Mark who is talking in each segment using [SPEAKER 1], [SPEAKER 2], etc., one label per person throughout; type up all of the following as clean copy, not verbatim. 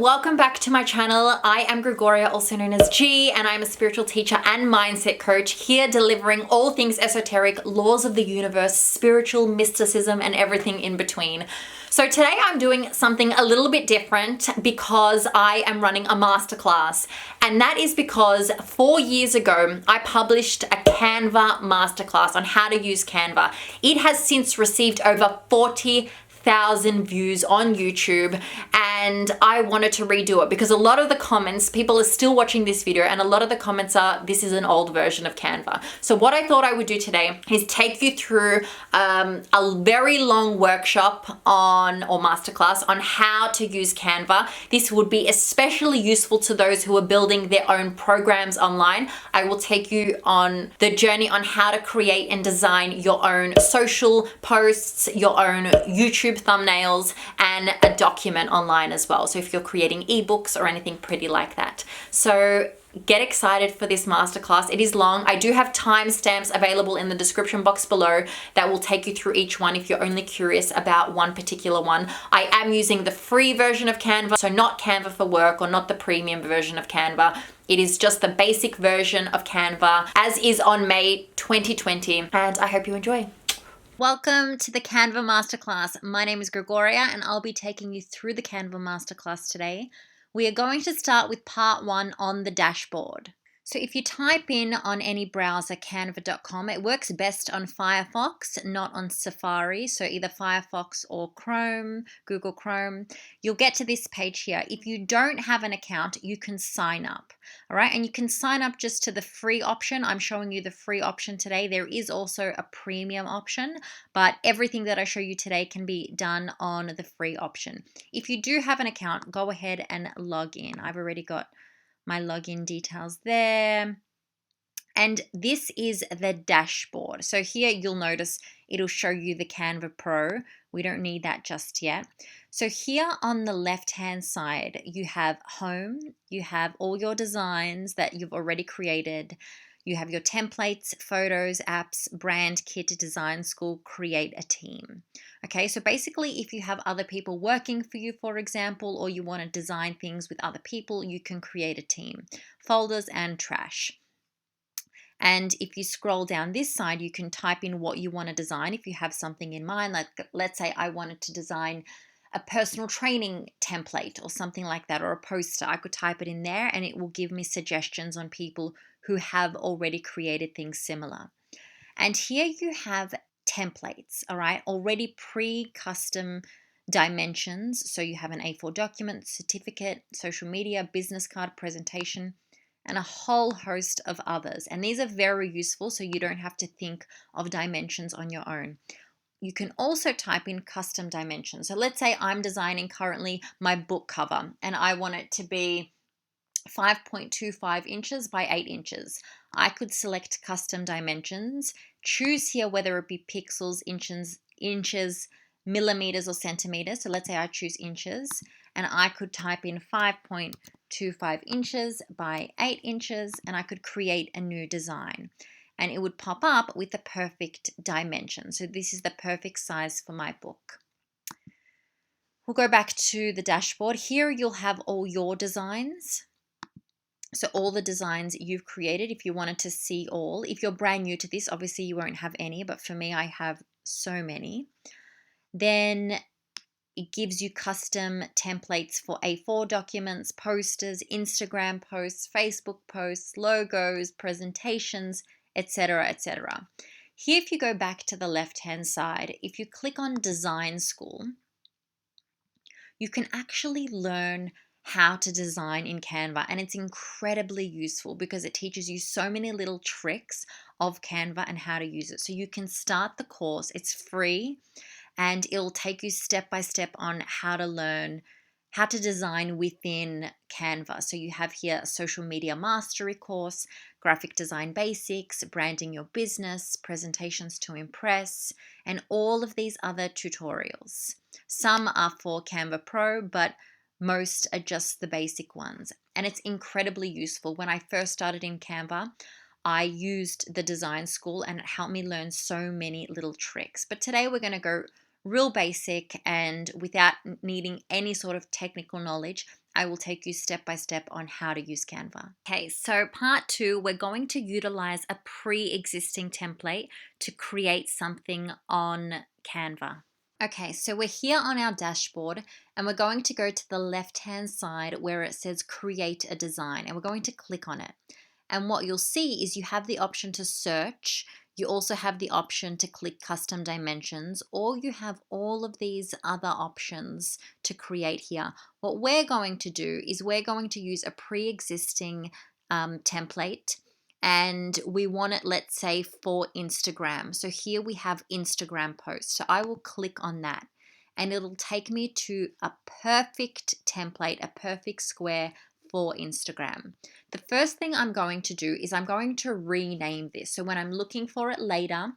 [SPEAKER 1] welcome back to my channel. I am Gregoria, also known as G, and I'm a spiritual teacher and mindset coach here delivering all things esoteric, laws of the universe, spiritual mysticism, and everything in between. So today I'm doing something a little bit different because I am running a masterclass. And that is because 4 years ago, I published a Canva masterclass on how to use Canva. It has since received over 40,000 views on YouTube, and I wanted to redo it because a lot of the comments, people are still watching this video, and a lot of the comments are, this is an old version of Canva. So what I thought I would do today is take you through a very long workshop or masterclass on how to use Canva. This would be especially useful to those who are building their own programs online. I will take you on the journey on how to create and design your own social posts, your own YouTube thumbnails, and a document online as well. So if you're creating ebooks or anything pretty like that. So get excited for this masterclass. It is long. I do have timestamps available in the description box below that will take you through each one if you're only curious about one particular one. I am using the free version of Canva, so not Canva for Work or not the premium version of Canva. It is just the basic version of Canva as is on May 2020, and I hope you enjoy. Welcome to the Canva Masterclass. My name is Gregoria, and I'll be taking you through the Canva Masterclass today. We are going to start with part 1 on the dashboard. So if you type in on any browser canva.com, it works best on Firefox, not on Safari. So either Firefox or Chrome, Google Chrome. You'll get to this page here. If you don't have an account, you can sign up. All right, and you can sign up just to the free option. I'm showing you the free option today. There is also a premium option, but everything that I show you today can be done on the free option. If you do have an account, go ahead and log in. I've already got my login details there. And this is the dashboard. So here you'll notice it'll show you the Canva Pro. We don't need that just yet. So here on the left-hand side, you have home, you have all your designs that you've already created. You have your templates, photos, apps, brand, kit, design school, create a team. Okay, so basically if you have other people working for you, for example, or you want to design things with other people, you can create a team, folders and trash. And if you scroll down this side, you can type in what you want to design. If you have something in mind, like let's say I wanted to design a personal training template or something like that, or a poster, I could type it in there and it will give me suggestions on people who have already created things similar. And here you have templates, all right, already pre-custom dimensions. So you have an A4 document, certificate, social media, business card, presentation, and a whole host of others. And these are very useful, so you don't have to think of dimensions on your own. You can also type in custom dimensions. So let's say I'm designing currently my book cover and I want it to be 5.25 inches by 8 inches. I could select custom dimensions, choose here whether it be pixels, inches, millimeters, or centimeters. So let's say I choose inches, and I could type in 5.25 inches by 8 inches, and I could create a new design. And it would pop up with the perfect dimension. So this is the perfect size for my book. We'll go back to the dashboard. Here you'll have all your designs. So all the designs you've created, if you wanted to see all. If you're brand new to this, obviously you won't have any, but for me, I have so many. Then it gives you custom templates for A4 documents, posters, Instagram posts, Facebook posts, logos, presentations, etc., etc. Here, if you go back to the left-hand side, if you click on Design School, you can actually learn how to design in Canva, and it's incredibly useful because it teaches you so many little tricks of Canva and how to use it. So you can start the course, it's free, and it'll take you step by step on how to learn how to design within Canva. So you have here a social media mastery course, graphic design basics, branding your business, presentations to impress, and all of these other tutorials. Some are for Canva Pro, but most are just the basic ones. And it's incredibly useful. When I first started in Canva, I used the design school and it helped me learn so many little tricks. But today we're going to go real basic and without needing any sort of technical knowledge. I will take you step by step on how to use Canva. Okay, so part 2, we're going to utilize a pre-existing template to create something on Canva. Okay, so we're here on our dashboard and we're going to go to the left-hand side where it says create a design, and we're going to click on it. And what you'll see is you have the option to search. You also have the option to click custom dimensions, or you have all of these other options to create here. What we're going to do is we're going to use a pre-existing template, and we want it, let's say, for Instagram. So here we have Instagram posts. So I will click on that and it'll take me to a perfect template, a perfect square for Instagram. The first thing I'm going to do is I'm going to rename this. So when I'm looking for it later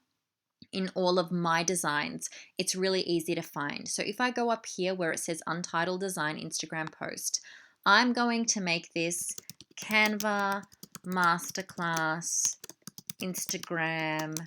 [SPEAKER 1] in all of my designs, it's really easy to find. So if I go up here where it says Untitled Design Instagram Post, I'm going to make this Canva Masterclass Instagram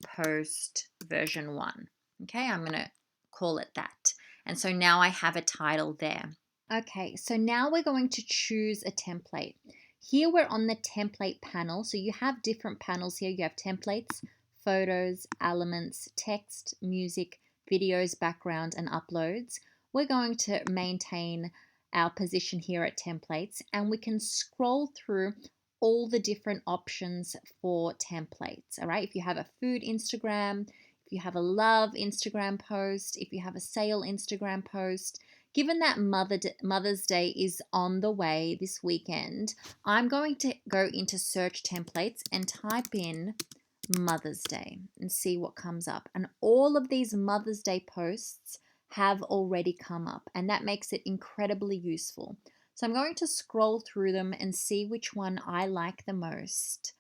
[SPEAKER 1] Post version 1. Okay, I'm going to call it that. And so now I have a title there. Okay, so now we're going to choose a template. Here we're on the template panel. So you have different panels here. You have templates, photos, elements, text, music, videos, background, and uploads. We're going to maintain our position here at templates, and we can scroll through all the different options for templates. All right, if you have a food Instagram, if you have a love Instagram post, if you have a sale Instagram post. Given that Mother's Day is on the way this weekend, I'm going to go into search templates and type in Mother's Day and see what comes up. And all of these Mother's Day posts have already come up, and that makes it incredibly useful. So I'm going to scroll through them and see which one I like the most.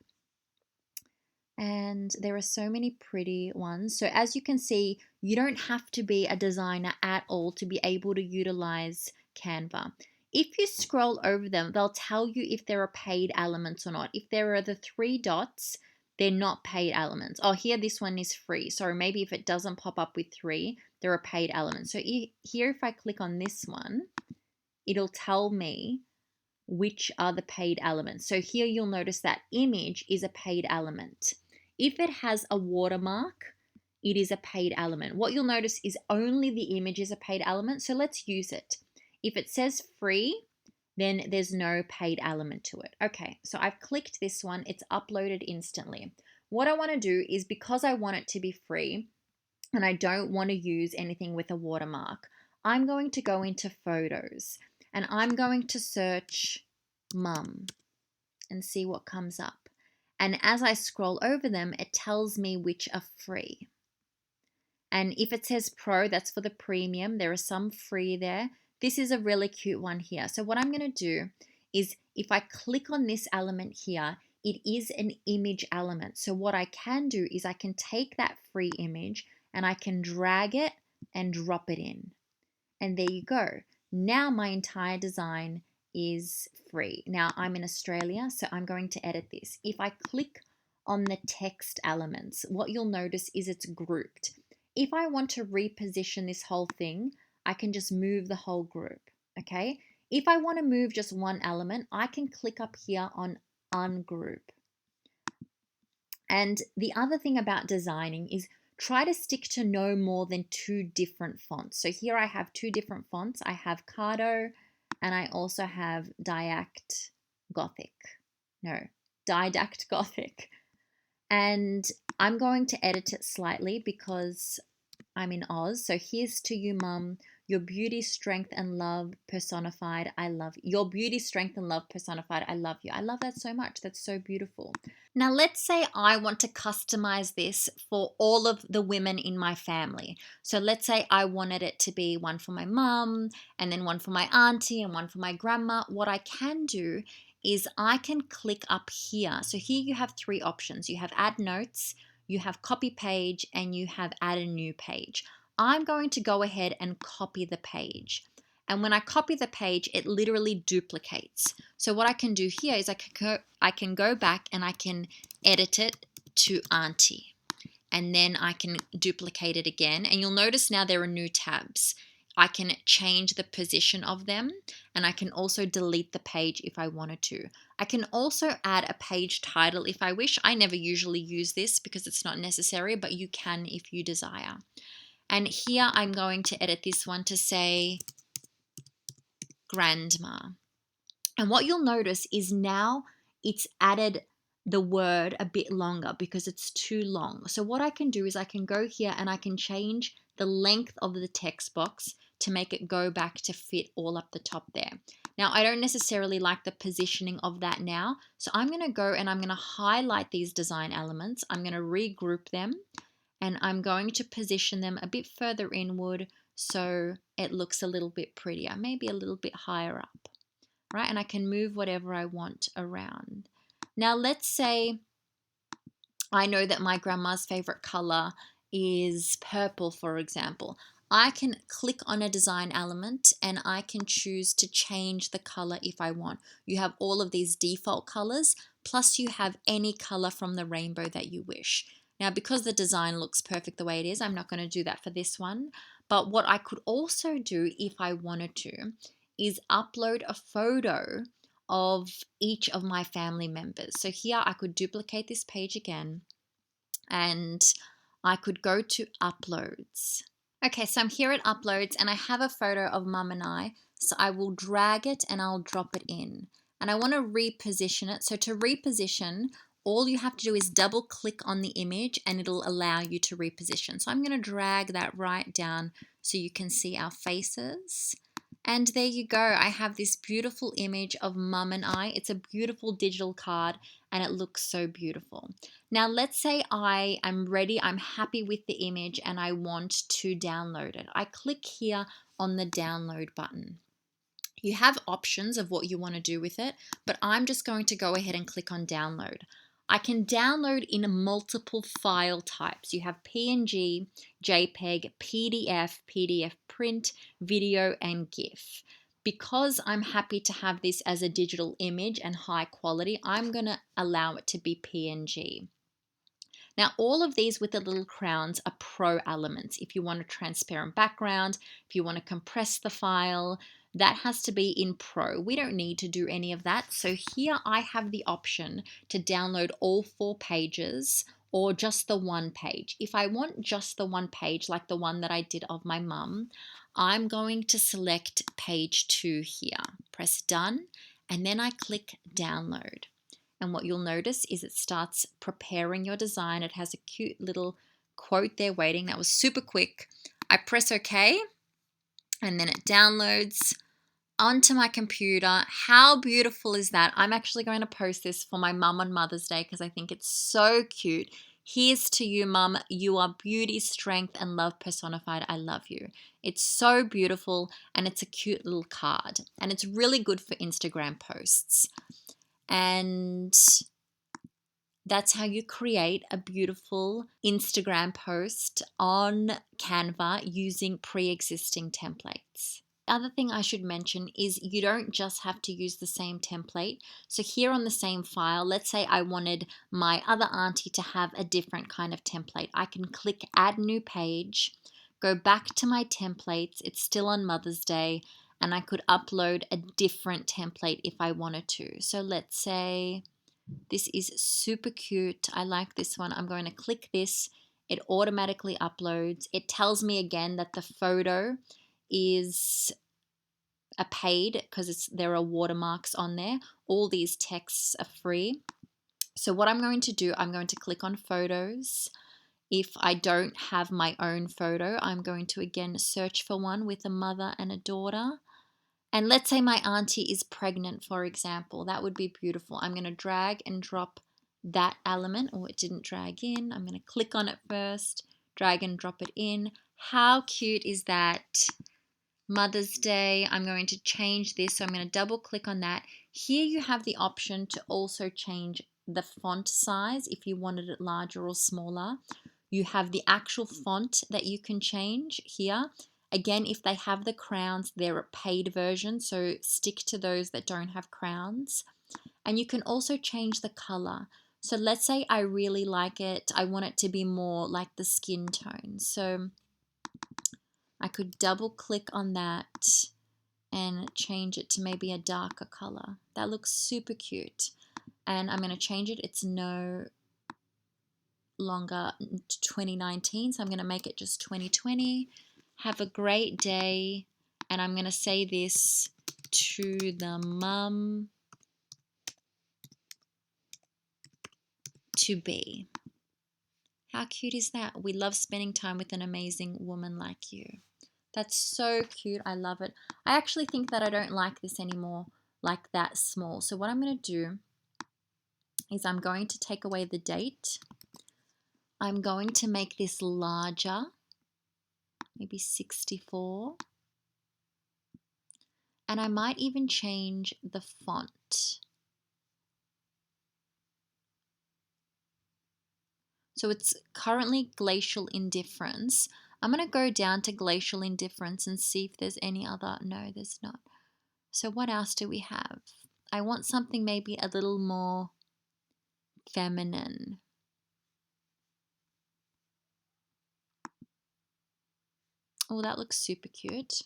[SPEAKER 1] And there are so many pretty ones. So as you can see, you don't have to be a designer at all to be able to utilize Canva. If you scroll over them, they'll tell you if there are paid elements or not. If there are the 3 dots, they're not paid elements. Oh, here this one is free. So maybe if it doesn't pop up with 3, there are paid elements. So here if I click on this one, it'll tell me which are the paid elements. So here you'll notice that image is a paid element. If it has a watermark, it is a paid element. What you'll notice is only the image is a paid element, so let's use it. If it says free, then there's no paid element to it. Okay, so I've clicked this one, it's uploaded instantly. What I want to do is, because I want it to be free and I don't want to use anything with a watermark, I'm going to go into photos and I'm going to search mum and see what comes up. And as I scroll over them, it tells me which are free. And if it says pro, that's for the premium. There are some free there. This is a really cute one here. So what I'm going to do is, if I click on this element here, it is an image element. So what I can do is I can take that free image and I can drag it and drop it in. And there you go. Now my entire design is free. Now I'm in Australia, so I'm going to edit this. If I click on the text elements, what you'll notice is it's grouped. If I want to reposition this whole thing, I can just move the whole group, okay? If I want to move just one element, I can click up here on ungroup. And the other thing about designing is try to stick to no more than 2 different fonts. So here I have 2 different fonts. I have Cardo and I also have Didact Gothic. And I'm going to edit it slightly because I'm in Oz. So here's to you, mum. Your beauty, strength, and love personified. I love you. Your beauty, strength, and love personified. I love you. I love that so much. That's so beautiful. Now, let's say I want to customize this for all of the women in my family. So let's say I wanted it to be one for my mum, and then one for my auntie, and one for my grandma. What I can do is I can click up here. So here you have 3 options. You have add notes, you have copy page, and you have add a new page. I'm going to go ahead and copy the page. And when I copy the page, it literally duplicates. So what I can do here is I can go back and I can edit it to auntie. and then I can duplicate it again. And you'll notice now there are new tabs. I can change the position of them, and I can also delete the page if I wanted to. I can also add a page title if I wish. I never usually use this because it's not necessary, but you can if you desire. And here I'm going to edit this one to say grandma. And what you'll notice is now it's added the word a bit longer because it's too long. So what I can do is I can go here and I can change the length of the text box to make it go back to fit all up the top there. Now, I don't necessarily like the positioning of that now. So I'm going to go and I'm going to highlight these design elements. I'm going to regroup them and I'm going to position them a bit further inward so it looks a little bit prettier, maybe a little bit higher up. Right? And I can move whatever I want around. Now, let's say I know that my grandma's favorite color is purple, for example. I can click on a design element and I can choose to change the color if I want. You have all of these default colors, plus you have any color from the rainbow that you wish. Now, because the design looks perfect the way it is, I'm not going to do that for this one. But what I could also do if I wanted to is upload a photo of each of my family members. So here I could duplicate this page again and I could go to uploads. Okay, so I'm here at uploads and I have a photo of mum and I. So I will drag it and I'll drop it in. And I want to reposition it. So to reposition, all you have to do is double click on the image and it'll allow you to reposition. So I'm going to drag that right down so you can see our faces. And there you go. I have this beautiful image of mum and I. It's a beautiful digital card and it looks so beautiful. Now, let's say I am ready. I'm happy with the image and I want to download it. I click here on the download button. You have options of what you want to do with it, but I'm just going to go ahead and click on download. I can download in multiple file types. You have PNG, JPEG, PDF, PDF print, video, and GIF. Because I'm happy to have this as a digital image and high quality, I'm going to allow it to be PNG. Now, all of these with the little crowns are pro elements. If you want a transparent background, if you want to compress the file, that has to be in pro. We don't need to do any of that. So here I have the option to download all 4 pages or just the one page. If I want just the one page, like the one that I did of my mum, I'm going to select page 2 here. Press done, and then I click download. And what you'll notice is it starts preparing your design. It has a cute little quote there waiting. That was super quick. I press OK, and then it downloads onto my computer. How beautiful is that? I'm actually going to post this for my mum on Mother's Day because I think it's so cute. Here's to you, mum. You are beauty, strength, and love personified. I love you. It's so beautiful, and it's a cute little card. And it's really good for Instagram posts. And that's how you create a beautiful Instagram post on Canva using pre-existing templates. The other thing I should mention is you don't just have to use the same template. So here on the same file, let's say I wanted my other auntie to have a different kind of template. I can click add new page, go back to my templates. It's still on Mother's Day, and I could upload a different template if I wanted to. So let's say this is super cute. I like this one. I'm going to click this. It automatically uploads. It tells me again that the photo is a paid because there are watermarks on there. All these texts are free. So what I'm going to do, I'm going to click on photos. If I don't have my own photo, I'm going to again search for one with a mother and a daughter. And let's say my auntie is pregnant, for example. That would be beautiful. I'm going to drag and drop that element. Oh, it didn't drag in. I'm going to click on it first, drag and drop it in. How cute is that? Mother's Day. I'm going to change this. So I'm going to double click on that. Here you have the option to also change the font size if you wanted it larger or smaller. You have the actual font that you can change here. Again, if they have the crowns, they're a paid version, so stick to those that don't have crowns. And you can also change the color. So let's say I really like it. I want it to be more like the skin tone. So I could double click on that and change it to maybe a darker color. That looks super cute. And I'm going to change it. It's no longer 2019, so I'm going to make it just 2020. Have a great day. And I'm going to say this to the mum to be. How cute is that? We love spending time with an amazing woman like you. That's so cute. I love it. I actually think that I don't like this anymore, like that small. So what I'm going to do is I'm going to take away the date. I'm going to make this larger, maybe 64. And I might even change the font. So it's currently Glacial Indifference. I'm going to go down to Glacial Indifference and see if there's any other. No, there's not. So what else do we have? I want something maybe a little more feminine. Oh, that looks super cute.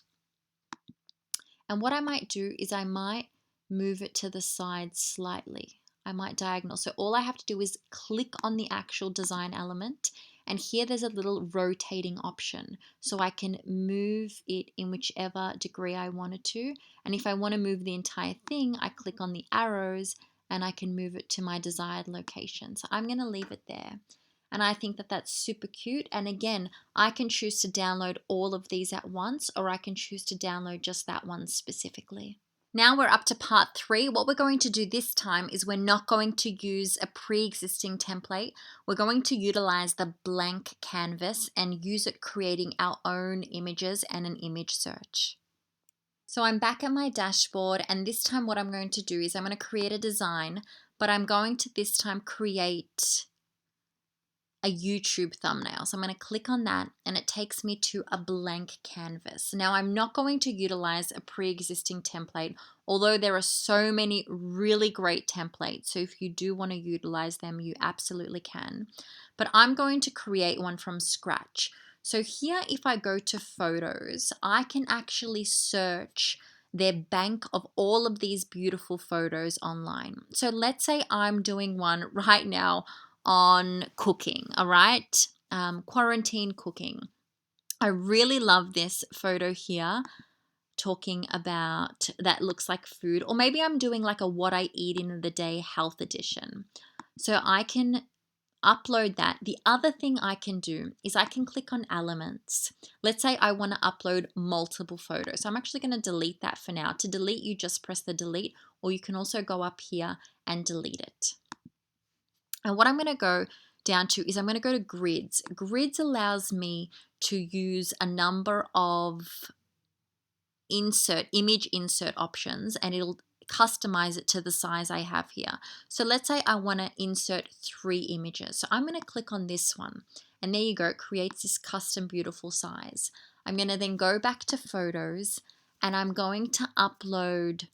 [SPEAKER 1] And what I might do is I might move it to the side slightly. I might diagonal. So all I have to do is click on the actual design element, and here there's a little rotating option. So I can move it in whichever degree I wanted to. And if I want to move the entire thing, I click on the arrows and I can move it to my desired location. So I'm going to leave it there. And I think that that's super cute. And again, I can choose to download all of these at once, or I can choose to download just that one specifically. Now we're up to part 3. What we're going to do this time is we're not going to use a pre-existing template. We're going to utilize the blank canvas and use it creating our own images and an image search. So I'm back at my dashboard, and this time what I'm going to do is I'm going to create a design, but I'm going to this time create a YouTube thumbnail. So I'm going to click on that and it takes me to a blank canvas. Now I'm not going to utilize a pre-existing template, although there are so many really great templates. So if you do want to utilize them, you absolutely can. But I'm going to create one from scratch. So here, if I go to photos, I can actually search their bank of all of these beautiful photos online. So let's say I'm doing one right now on cooking, all right? Quarantine cooking. I really love this photo here talking about that looks like food, or maybe I'm doing like a what I eat in the day health edition. So I can upload that. The other thing I can do is I can click on elements. Let's say I want to upload multiple photos. So I'm actually going to delete that for now. To delete, you just press the delete, or you can also go up here and delete it. And what I'm going to go down to is I'm going to go to grids. Grids allows me to use a number of image insert options, and it'll customize it to the size I have here. So let's say I want to insert 3 images. So I'm going to click on this one, and there you go. It creates this custom beautiful size. I'm going to then go back to photos, and I'm going to upload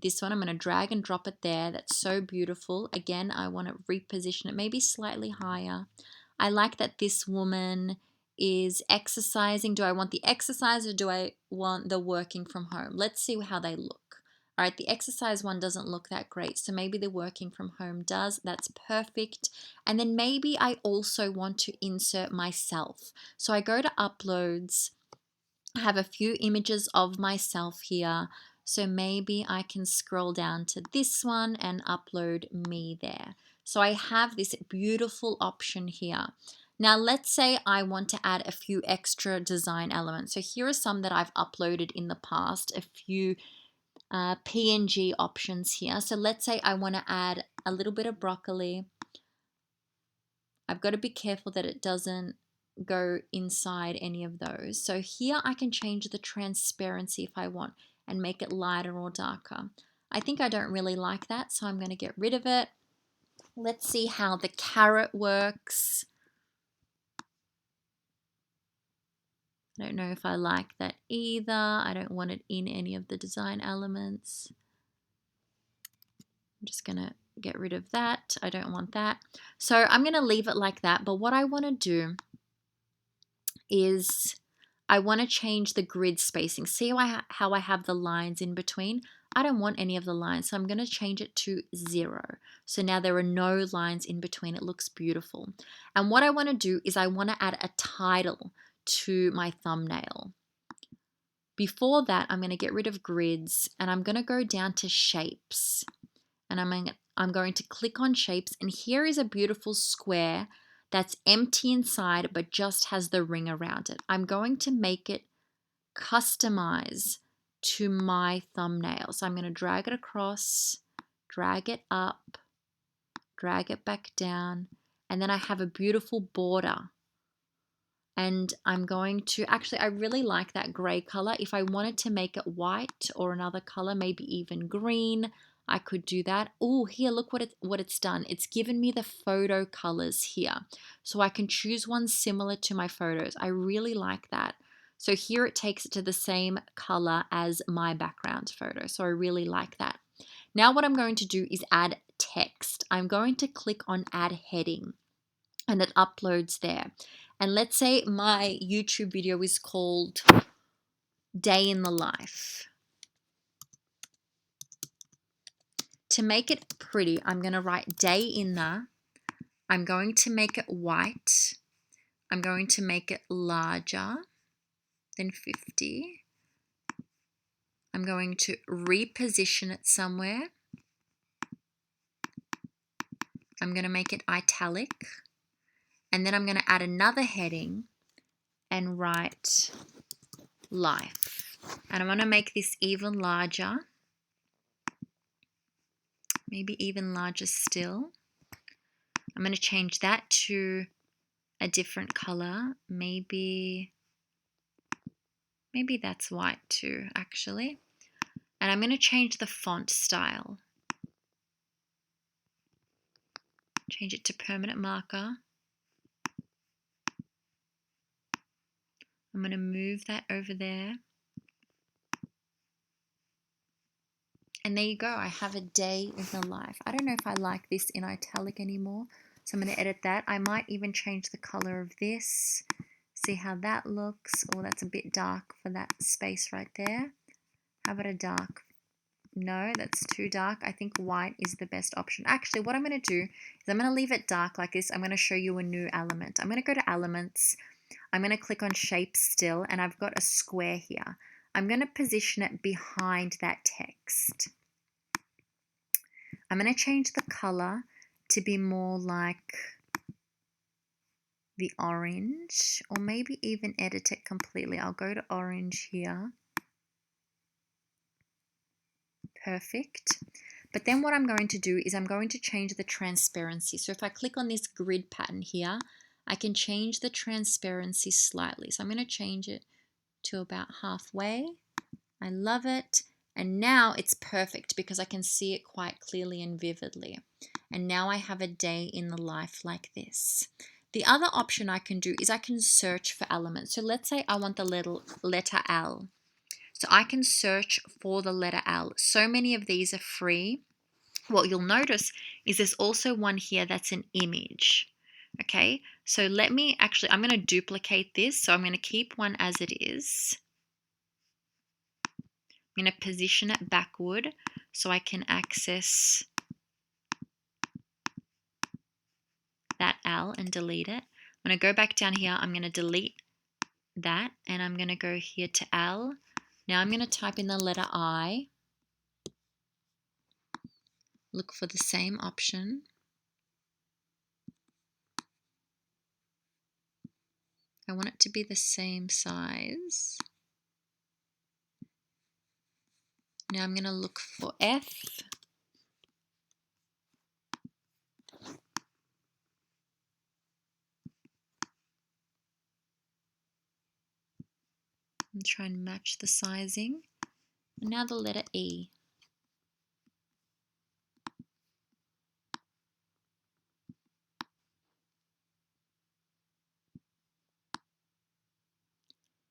[SPEAKER 1] this one. I'm going to drag and drop it there. That's so beautiful. Again, I want to reposition it maybe slightly higher. I like that this woman is exercising. Do I want the exercise or do I want the working from home? Let's see how they look. All right, the exercise one doesn't look that great, so maybe the working from home does. That's perfect. And then maybe I also want to insert myself. So I go to uploads. I have a few images of myself here. So maybe I can scroll down to this one and upload me there. So I have this beautiful option here. Now let's say I want to add a few extra design elements. So here are some that I've uploaded in the past, a few PNG options here. So let's say I want to add a little bit of broccoli. I've got to be careful that it doesn't go inside any of those. So here I can change the transparency if I want and make it lighter or darker. I think I don't really like that, so I'm going to get rid of it. Let's see how the carrot works. I don't know if I like that either. I don't want it in any of the design elements. I'm just going to get rid of that. I don't want that. So I'm going to leave it like that. But what I want to do is I want to change the grid spacing. See how I have the lines in between? I don't want any of the lines, so I'm going to change it to 0. So now there are no lines in between. It looks beautiful. And what I want to do is I want to add a title to my thumbnail. Before that, I'm going to get rid of grids and I'm going to go down to shapes. And I'm going to click on shapes, and here is a beautiful square that's empty inside but just has the ring around it. I'm going to make it customize to my thumbnail. So I'm going to drag it across, drag it up, drag it back down, and then I have a beautiful border. And I'm going to, actually, I really like that gray color. If I wanted to make it white or another color, maybe even green, I could do that. Oh, here, look what it's done. It's given me the photo colors here. So I can choose one similar to my photos. I really like that. So here it takes it to the same color as my background photo. So I really like that. Now what I'm going to do is add text. I'm going to click on add heading, and it uploads there. And let's say my YouTube video is called Day in the Life. To make it pretty, I'm going to write day in the. I'm going to make it white. I'm going to make it larger than 50. I'm going to reposition it somewhere. I'm going to make it italic. And then I'm going to add another heading and write life. And I'm going to make this even larger. Maybe even larger still. I'm going to change that to a different color. Maybe that's white too, actually. And I'm going to change the font style. Change it to permanent marker. I'm going to move that over there. And there you go. I have a day in the life. I don't know if I like this in italic anymore. So I'm going to edit that. I might even change the color of this. See how that looks. Oh, that's a bit dark for that space right there. How about a dark? No, that's too dark. I think white is the best option. Actually, what I'm going to do is I'm going to leave it dark like this. I'm going to show you a new element. I'm going to go to elements. I'm going to click on shape still, and I've got a square here. I'm going to position it behind that text. I'm going to change the color to be more like the orange, or maybe even edit it completely. I'll go to orange here. Perfect. But then what I'm going to do is I'm going to change the transparency. So if I click on this grid pattern here, I can change the transparency slightly. So I'm going to change it to about halfway. I love it. And now it's perfect because I can see it quite clearly and vividly. And now I have a day in the life like this. The other option I can do is I can search for elements. So let's say I want the letter L. So I can search for the letter L. So many of these are free. What you'll notice is there's also one here that's an image. Okay, so let me actually, I'm going to duplicate this. So I'm going to keep one as it is. I'm going to position it backward so I can access that L and delete it. I'm going to go back down here. I'm going to delete that, and I'm going to go here to L. Now I'm going to type in the letter I. Look for the same option. I want it to be the same size. Now I'm going to look for F. And try and match the sizing. And now the letter E.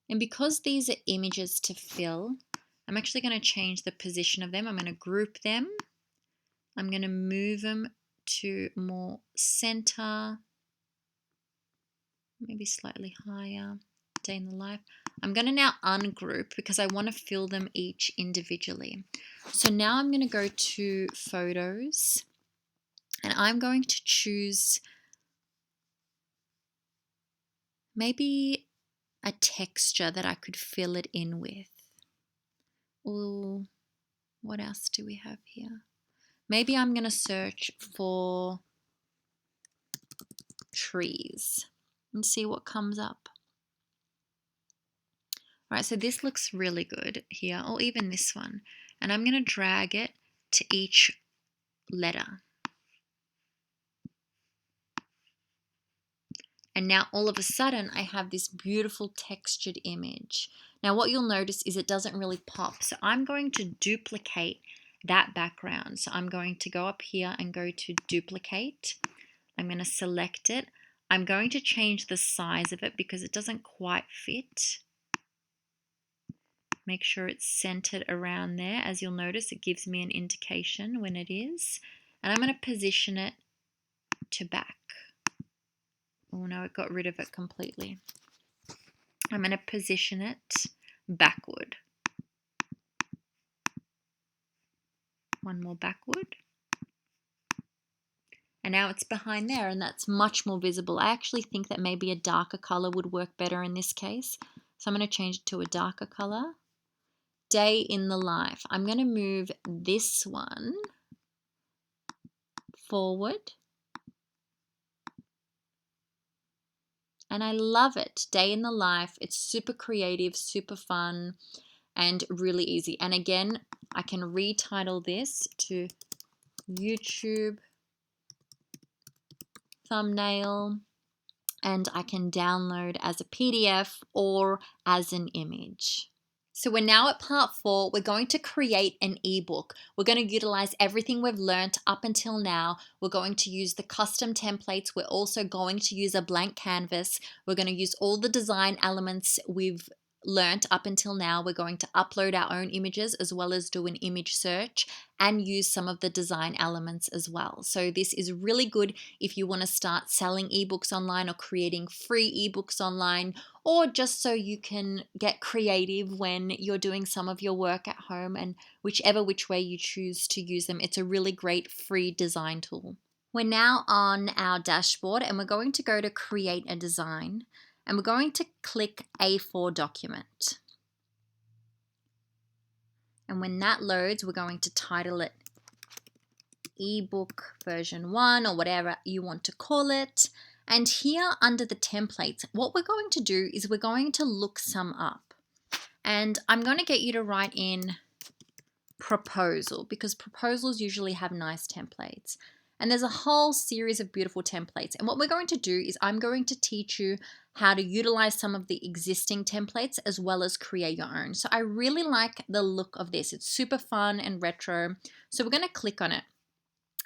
[SPEAKER 1] And because these are images to fill, I'm actually going to change the position of them. I'm going to group them. I'm going to move them to more center, maybe slightly higher, day in the life. I'm going to now ungroup because I want to fill them each individually. So now I'm going to go to photos and I'm going to choose maybe a texture that I could fill it in with. Ooh, what else do we have here? Maybe I'm going to search for trees and see what comes up. All right, so this looks really good here, or even this one. And I'm going to drag it to each letter. And now all of a sudden I have this beautiful textured image. Now what you'll notice is it doesn't really pop. So I'm going to duplicate that background. So I'm going to go up here and go to duplicate. I'm going to select it. I'm going to change the size of it because it doesn't quite fit. Make sure it's centered around there. As you'll notice, it gives me an indication when it is. And I'm going to position it to back. Oh no, it got rid of it completely. I'm going to position it backward. One more backward. And now it's behind there and that's much more visible. I actually think that maybe a darker color would work better in this case. So I'm going to change it to a darker color. Day in the life. I'm going to move this one forward. And I love it. Day in the life. It's super creative, super fun, and really easy. And again, I can retitle this to YouTube thumbnail, and I can download as a PDF or as an image. So we're now at part 4. We're going to create an ebook. We're going to utilize everything we've learned up until now. We're going to use the custom templates. We're also going to use a blank canvas. We're going to use all the design elements we've learnt up until now. We're going to upload our own images as well as do an image search and use some of the design elements as well. So this is really good if you want to start selling ebooks online or creating free ebooks online, or just so you can get creative when you're doing some of your work at home, and whichever which way you choose to use them. It's a really great free design tool. We're now on our dashboard and we're going to go to create a design. And we're going to click A4 document. And when that loads, we're going to title it ebook version 1 or whatever you want to call it. And here under the templates, what we're going to do is we're going to look some up. And I'm going to get you to write in proposal because proposals usually have nice templates. And there's a whole series of beautiful templates. And what we're going to do is I'm going to teach you how to utilize some of the existing templates as well as create your own. So I really like the look of this. It's super fun and retro. So we're going to click on it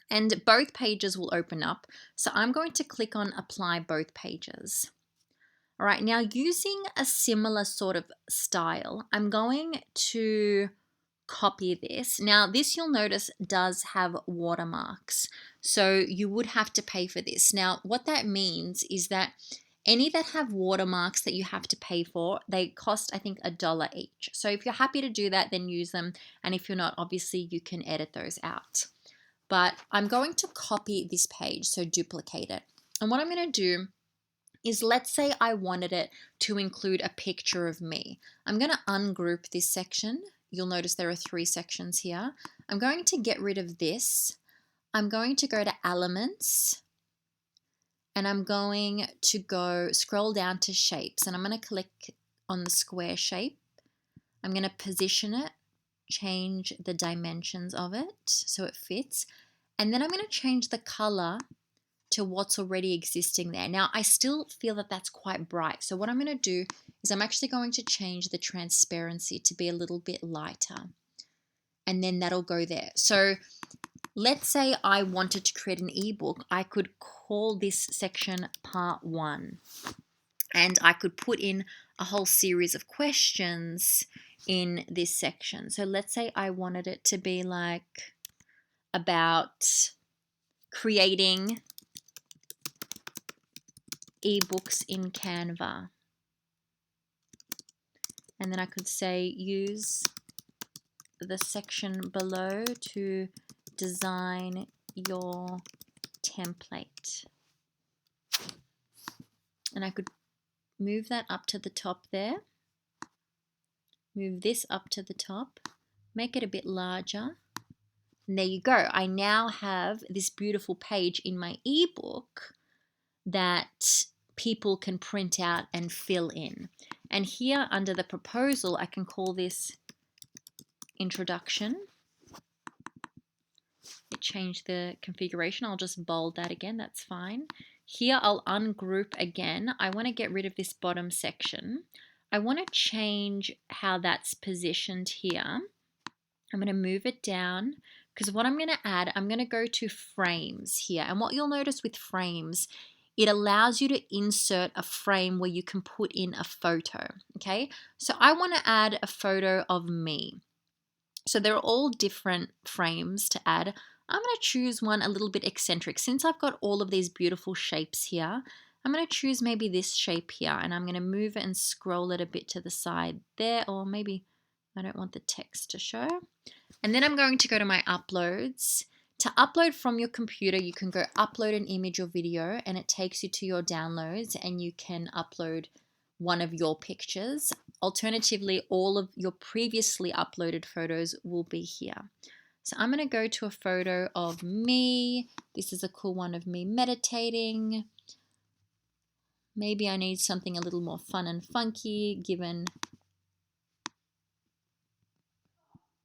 [SPEAKER 1] and both pages will open up. So I'm going to click on apply both pages. All right, now using a similar sort of style, I'm going to copy this. Now this, you'll notice, does have watermarks. So you would have to pay for this. Now what that means is that any that have watermarks that you have to pay for, they cost I think $1 each. So if you're happy to do that, then use them. And if you're not, obviously you can edit those out. But I'm going to copy this page, so duplicate it. And what I'm going to do is, let's say I wanted it to include a picture of me. I'm going to ungroup this section. You'll notice there are 3 sections here. I'm going to get rid of this. I'm going to go to elements and I'm going to go scroll down to shapes and I'm going to click on the square shape. I'm going to position it, change the dimensions of it so it fits. And then I'm going to change the color to what's already existing there. Now, I still feel that that's quite bright. So what I'm going to do is I'm actually going to change the transparency to be a little bit lighter. And then that'll go there. So let's say I wanted to create an ebook. I could call this section part 1. And I could put in a whole series of questions in this section. So let's say I wanted it to be like, about creating ebooks in Canva. And then I could say use the section below to design your template. And I could move that up to the top there. Move this up to the top. Make it a bit larger. And there you go. I now have this beautiful page in my ebook that people can print out and fill in. And here under the proposal, I can call this introduction. It changed the configuration. I'll just bold that again. That's fine. Here I'll ungroup again. I want to get rid of this bottom section. I want to change how that's positioned here. I'm going to move it down because what I'm going to add, I'm going to go to frames here. And what you'll notice with frames, it allows you to insert a frame where you can put in a photo. Okay, so I want to add a photo of me. So they're all different frames to add. I'm going to choose one a little bit eccentric. Since I've got all of these beautiful shapes here, I'm going to choose maybe this shape here, and I'm going to move it and scroll it a bit to the side there, or maybe I don't want the text to show. And then I'm going to go to my uploads. To upload from your computer, you can go upload an image or video, and it takes you to your downloads, and you can upload one of your pictures. Alternatively, all of your previously uploaded photos will be here. So I'm going to go to a photo of me. This is a cool one of me meditating. Maybe I need something a little more fun and funky given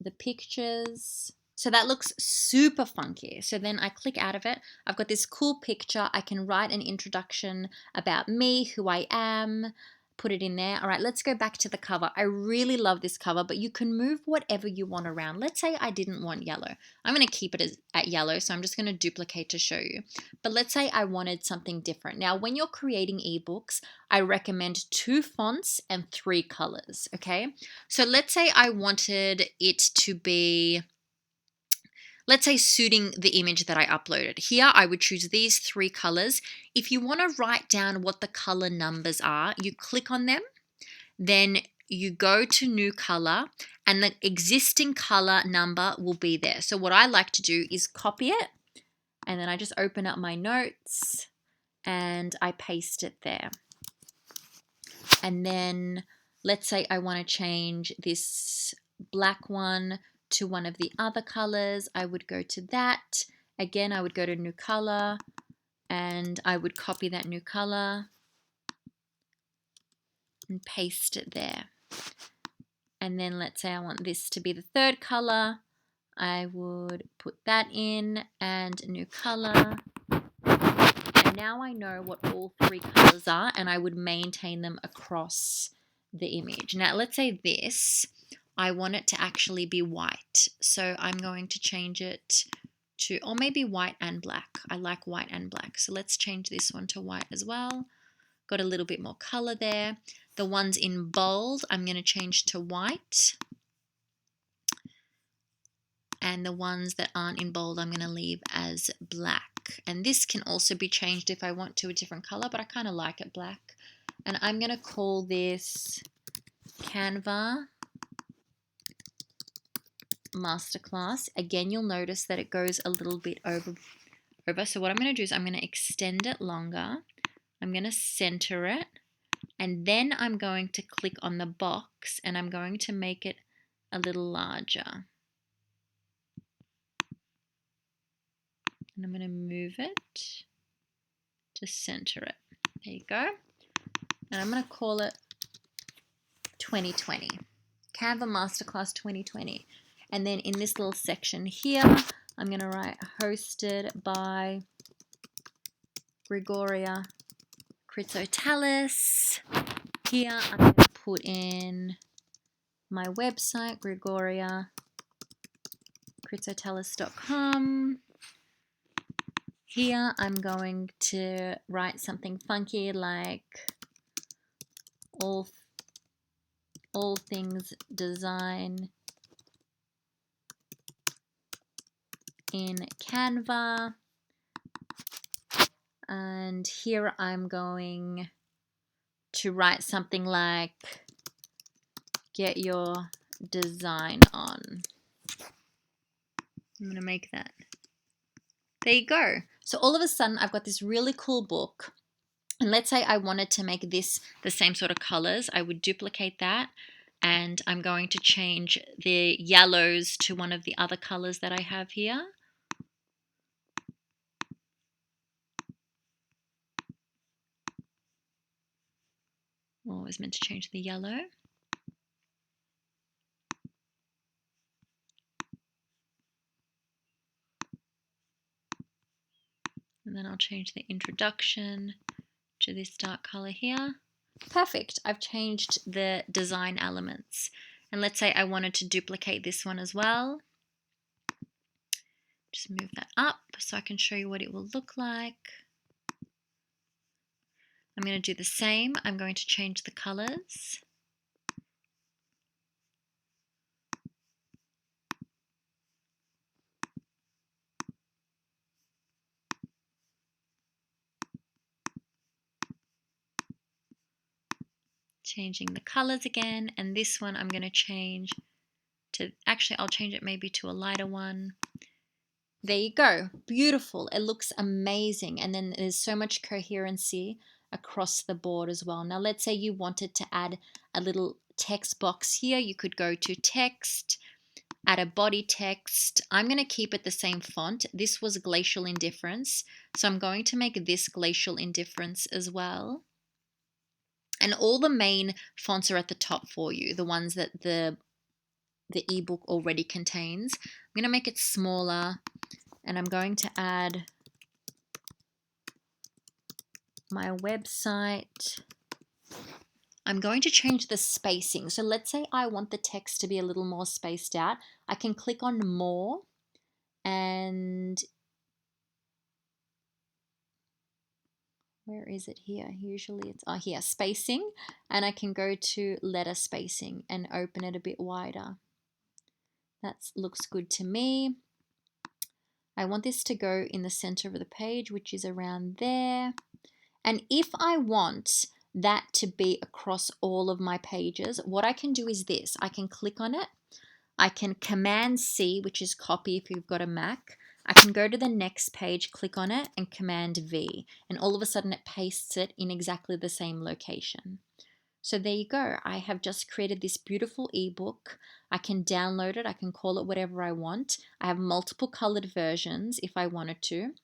[SPEAKER 1] the pictures. So that looks super funky. So then I click out of it. I've got this cool picture. I can write an introduction about me, who I am, put it in there. All right, let's go back to the cover. I really love this cover, but you can move whatever you want around. Let's say I didn't want yellow. I'm going to keep it at yellow, so I'm just going to duplicate to show you. But let's say I wanted something different. Now, when you're creating ebooks, I recommend 2 fonts and 3 colors, okay? So let's say I wanted it to be, let's say, suiting the image that I uploaded. Here, I would choose these 3 colors. If you want to write down what the color numbers are, you click on them, then you go to new color, and the existing color number will be there. So what I like to do is copy it, and then I just open up my notes, and I paste it there. And then let's say I want to change this black one to one of the other colors. I would go to that. Again, I would go to new color, and I would copy that new color and paste it there. And then let's say I want this to be the 3rd color. I would put that in and new color. And now I know what all 3 colors are, and I would maintain them across the image. Now let's say this, I want it to actually be white. So I'm going to change it to, or maybe white and black. I like white and black. So let's change this one to white as well. Got a little bit more color there. The ones in bold, I'm going to change to white. And the ones that aren't in bold, I'm going to leave as black. And this can also be changed if I want to a different color, but I kind of like it black. And I'm going to call this Canva Masterclass. Again, you'll notice that it goes a little bit over. So what I'm going to do is I'm going to extend it longer. I'm going to center it. And then I'm going to click on the box, and I'm going to make it a little larger. And I'm going to move it to center it. There you go. And I'm going to call it 2020. Canva Masterclass 2020. And then in this little section here, I'm going to write hosted by Gregoria Critzotalis. Here I'm going to put in my website, gregoriacritzotalis.com. Here I'm going to write something funky like all things design in Canva. And here I'm going to write something like, get your design on. I'm going to make that. There you go. So all of a sudden I've got this really cool book. And let's say I wanted to make this the same sort of colors. I would duplicate that. And I'm going to change the yellows to one of the other colors that I have here. Oh, I was meant to change the yellow. And then I'll change the introduction to this dark color here. Perfect. I've changed the design elements. And let's say I wanted to duplicate this one as well. Just move that up so I can show you what it will look like. I'm going to do the same. I'm going to change the colors. Changing the colors again, and this one I'm going to change to, actually I'll change it maybe to a lighter one. There you go. Beautiful. It looks amazing, and then there's so much coherency across the board as well. Now let's say you wanted to add a little text box here. You could go to text, add a body text. I'm going to keep it the same font. This was Glacial Indifference, so I'm going to make this Glacial Indifference as well. And all the main fonts are at the top for you, the ones that the ebook already contains. I'm going to make it smaller, and I'm going to add my website. I'm going to change the spacing. So let's say I want the text to be a little more spaced out. I can click on more, and where is it here? Usually it's here, spacing, and I can go to letter spacing and open it a bit wider. That looks good to me. I want this to go in the center of the page, which is around there. And if I want that to be across all of my pages, what I can do is this. I can click on it. I can Command C, which is copy if you've got a Mac. I can go to the next page, click on it, and Command V. And all of a sudden it pastes it in exactly the same location. So there you go. I have just created this beautiful ebook. I can download it. I can call it whatever I want. I have multiple colored versions if I wanted to.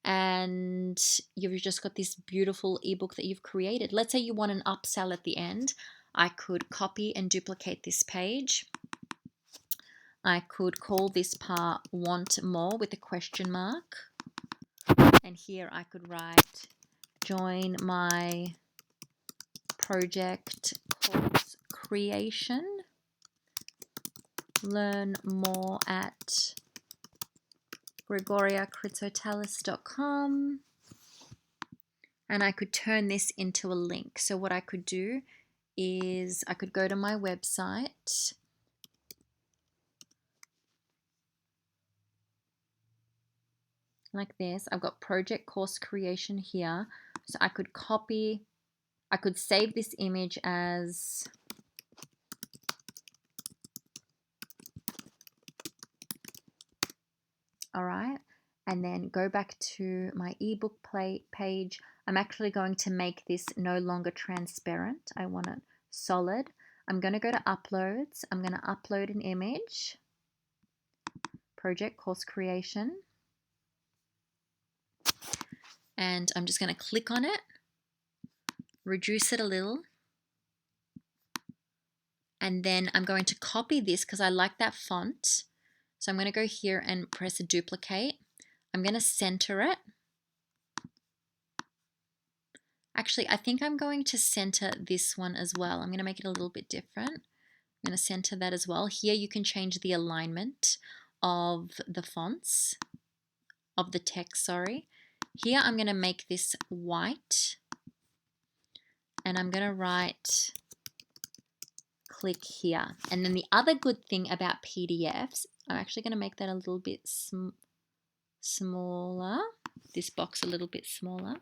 [SPEAKER 1] And you've just got this beautiful ebook that you've created. Let's say you want an upsell at the end. I could copy and duplicate this page. I could call this part Want More with a question mark. And here I could write, join my project course creation. Learn more at gregoriacritsotalis.com. And I could turn this into a link. So what I could do is I could go to my website. Like this. I've got project course creation here. So I could copy, I could save this image as all right, and then go back to my ebook page. I'm actually going to make this no longer transparent. I want it solid. I'm going to go to uploads. I'm going to upload an image. Project course creation. And I'm just going to click on it, reduce it a little. And then I'm going to copy this because I like that font. So I'm going to go here and press duplicate. I'm going to center it. Actually, I think I'm going to center this one as well. I'm going to make it a little bit different. I'm going to center that as well. Here you can change the alignment of the fonts, of the text, sorry. Here I'm going to make this white. And I'm going to write, click here. And then the other good thing about PDFs, I'm actually going to make that a little bit smaller, this box a little bit smaller,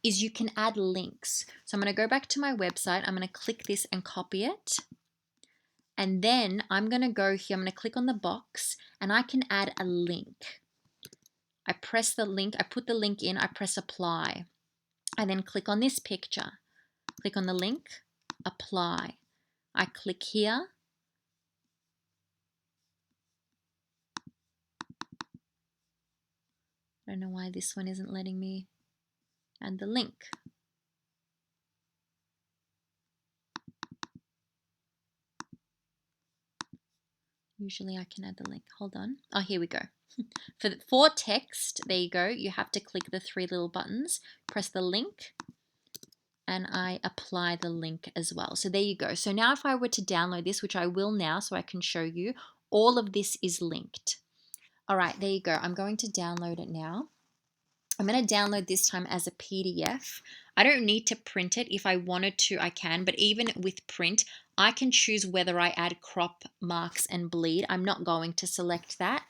[SPEAKER 1] is you can add links. So I'm going to go back to my website. I'm going to click this and copy it. And then I'm going to go here. I'm going to click on the box and I can add a link. I press the link. I put the link in. I press apply. I then click on this picture. Click on the link, apply. I click here. I don't know why this one isn't letting me add the link. Usually I can add the link. Hold on. Oh, here we go. For text, there you go. You have to click the three little buttons, press the link, and I apply the link as well. So there you go. So now if I were to download this, which I will now so I can show you, all of this is linked. All right, there you go. I'm going to download it now. I'm going to download this time as a PDF. I don't need to print it. If I wanted to, I can, but even with print, I can choose whether I add crop, marks, and bleed. I'm not going to select that.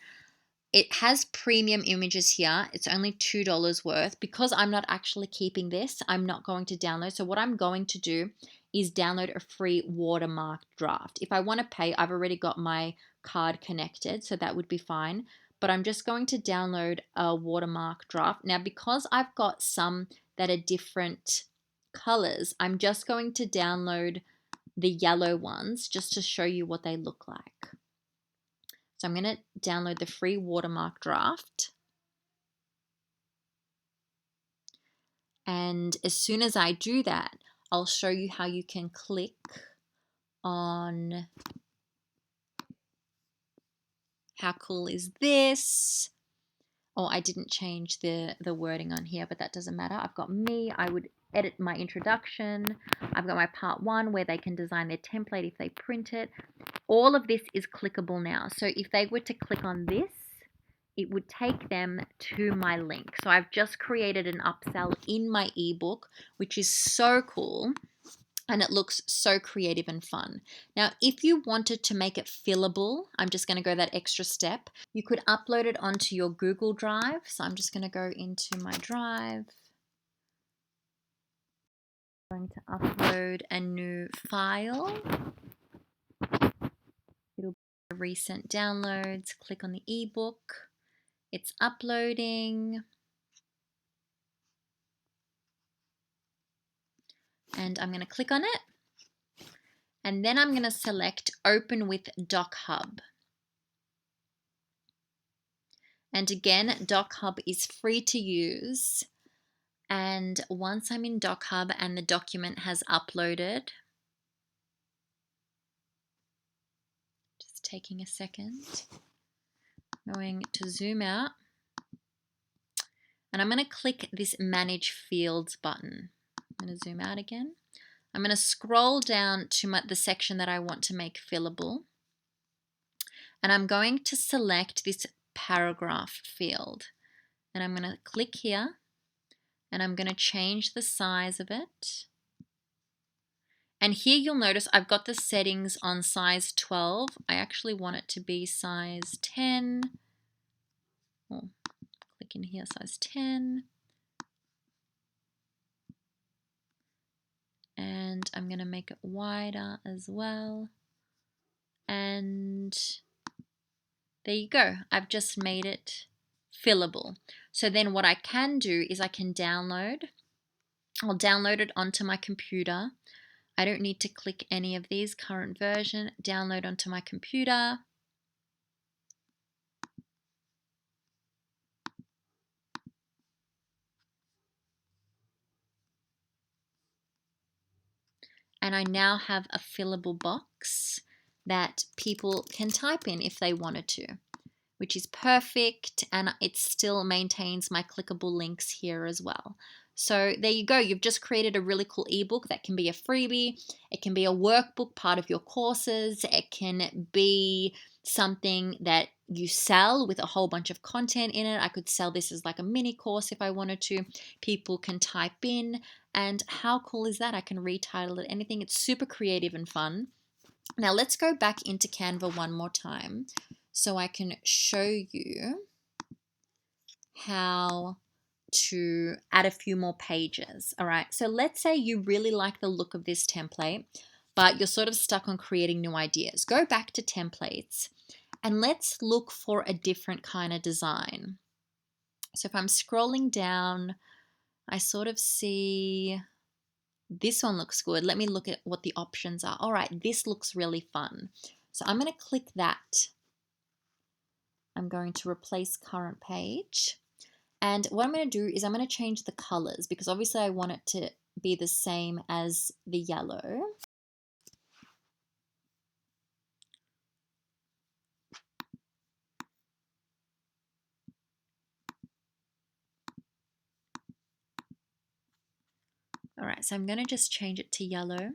[SPEAKER 1] It has premium images here. It's only $2 worth. Because I'm not actually keeping this, I'm not going to download. So what I'm going to do is download a free watermark draft. If I want to pay, I've already got my card connected, so that would be fine. But I'm just going to download a watermark draft. Now, because I've got some that are different colors, I'm just going to download the yellow ones just to show you what they look like. So I'm going to download the free watermark draft. And as soon as I do that, I'll show you how you can click on how cool is this. Oh, I didn't change the wording on here, but that doesn't matter. I've got me. I would edit my introduction. I've got my part 1 where they can design their template if they print it. All of this is clickable now. So if they were to click on this, it would take them to my link. So I've just created an upsell in my ebook, which is so cool. And it looks so creative and fun. Now, if you wanted to make it fillable, I'm just going to go that extra step. You could upload it onto your Google Drive. So I'm just going to go into my Drive. I'm going to upload a new file. It'll be recent downloads. Click on the ebook. It's uploading. And I'm going to click on it. And then I'm going to select Open with DocHub. And again, DocHub is free to use. And once I'm in DocHub and the document has uploaded, just taking a second, going to zoom out. And I'm going to click this Manage Fields button. I'm going to zoom out again. I'm going to scroll down to the section that I want to make fillable. And I'm going to select this paragraph field. And I'm going to click here. And I'm going to change the size of it. And here you'll notice I've got the settings on size 12. I actually want it to be size 10. Oh, click in here, size 10. And I'm going to make it wider as well. And there you go. I've just made it fillable. So then what I can do is I can download. I'll download it onto my computer. I don't need to click any of these. Current version, download onto my computer. And I now have a fillable box that people can type in if they wanted to, which is perfect, and it still maintains my clickable links here as well. So there you go. You've just created a really cool ebook that can be a freebie. It can be a workbook, part of your courses. It can be something that you sell with a whole bunch of content in it. I could sell this as like a mini course if I wanted to. People can type in, and how cool is that? I can retitle it anything. It's super creative and fun. Now let's go back into Canva one more time so I can show you how to add a few more pages. All right, so let's say you really like the look of this template, but you're sort of stuck on creating new ideas. Go back to templates and let's look for a different kind of design. So if I'm scrolling down, I sort of see this one looks good. Let me look at what the options are. All right, this looks really fun. So I'm going to click that. I'm going to replace current page. And what I'm going to do is I'm going to change the colors because obviously I want it to be the same as the yellow. All right, so I'm going to just change it to yellow.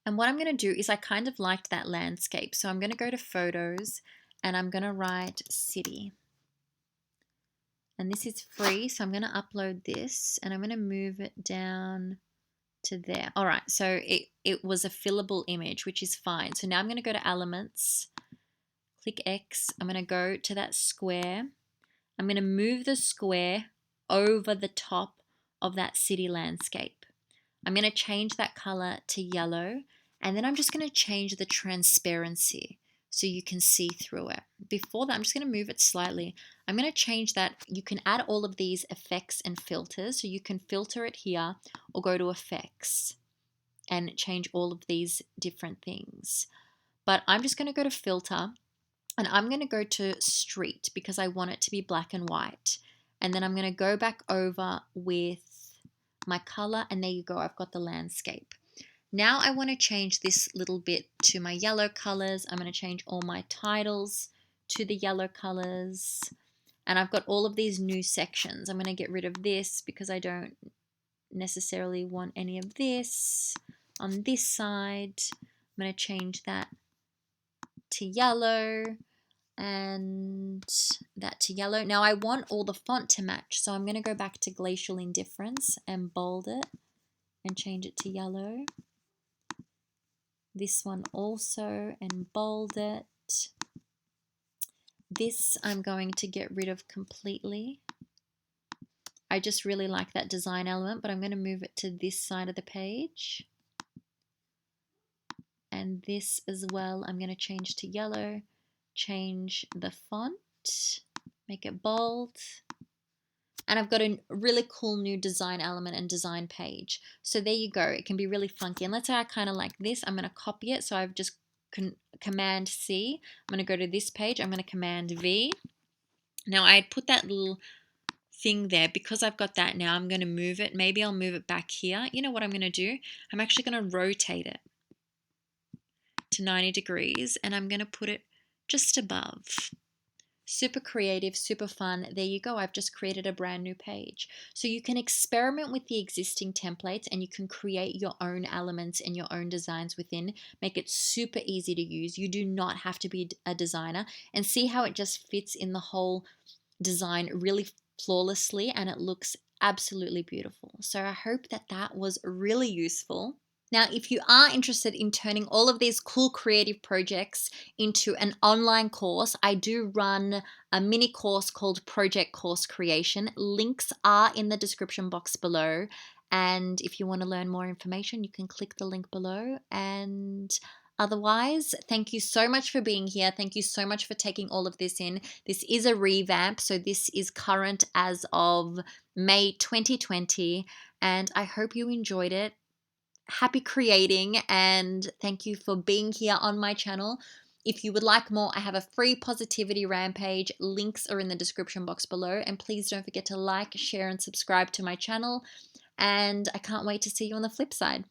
[SPEAKER 1] And what I'm going to do is I kind of liked that landscape. So I'm going to go to photos and I'm going to write city. And this is free, so I'm going to upload this and I'm going to move it down to there. All right, so it was a fillable image, which is fine. So now I'm going to go to elements, click X. I'm going to go to that square. I'm going to move the square over the top of that city landscape. I'm going to change that color to yellow, and then I'm just going to change the transparency so you can see through it. Before that, I'm just going to move it slightly. I'm going to change that. You can add all of these effects and filters, so you can filter it here or go to effects and change all of these different things. But I'm just going to go to filter, and I'm going to go to street because I want it to be black and white. And then I'm going to go back over with my color, and there you go, I've got the landscape. Now I want to change this little bit to my yellow colors. I'm going to change all my titles to the yellow colors. And I've got all of these new sections. I'm going to get rid of this because I don't necessarily want any of this. On this side, I'm going to change that to yellow and that to yellow. Now I want all the font to match, so I'm going to go back to Glacial Indifference and bold it and change it to yellow. This one also, and bold it. This I'm going to get rid of completely. I just really like that design element, but I'm going to move it to this side of the page. And this as well, I'm going to change to yellow, change the font, make it bold. And I've got a really cool new design element and design page. So there you go. It can be really funky. And let's say I kind of like this. I'm going to copy it. So I've just Command C. I'm going to go to this page. I'm going to Command V. Now I put that little thing there because I've got that now. I'm going to move it. Maybe I'll move it back here. You know what I'm going to do? I'm actually going to rotate it to 90 degrees and I'm going to put it just above. Super creative, super fun. There you go. I've just created a brand new page. So you can experiment with the existing templates and you can create your own elements and your own designs within. Make it super easy to use. You do not have to be a designer, and see how it just fits in the whole design really flawlessly and it looks absolutely beautiful. So I hope that that was really useful. Now, if you are interested in turning all of these cool creative projects into an online course, I do run a mini course called Project Course Creation. Links are in the description box below. And if you want to learn more information, you can click the link below. And otherwise, thank you so much for being here. Thank you so much for taking all of this in. This is a revamp, so this is current as of May 2020. And I hope you enjoyed it. Happy creating, and thank you for being here on my channel. If you would like more, I have a free positivity rampage. Links are in the description box below, and please don't forget to like, share, and subscribe to my channel. And I can't wait to see you on the flip side.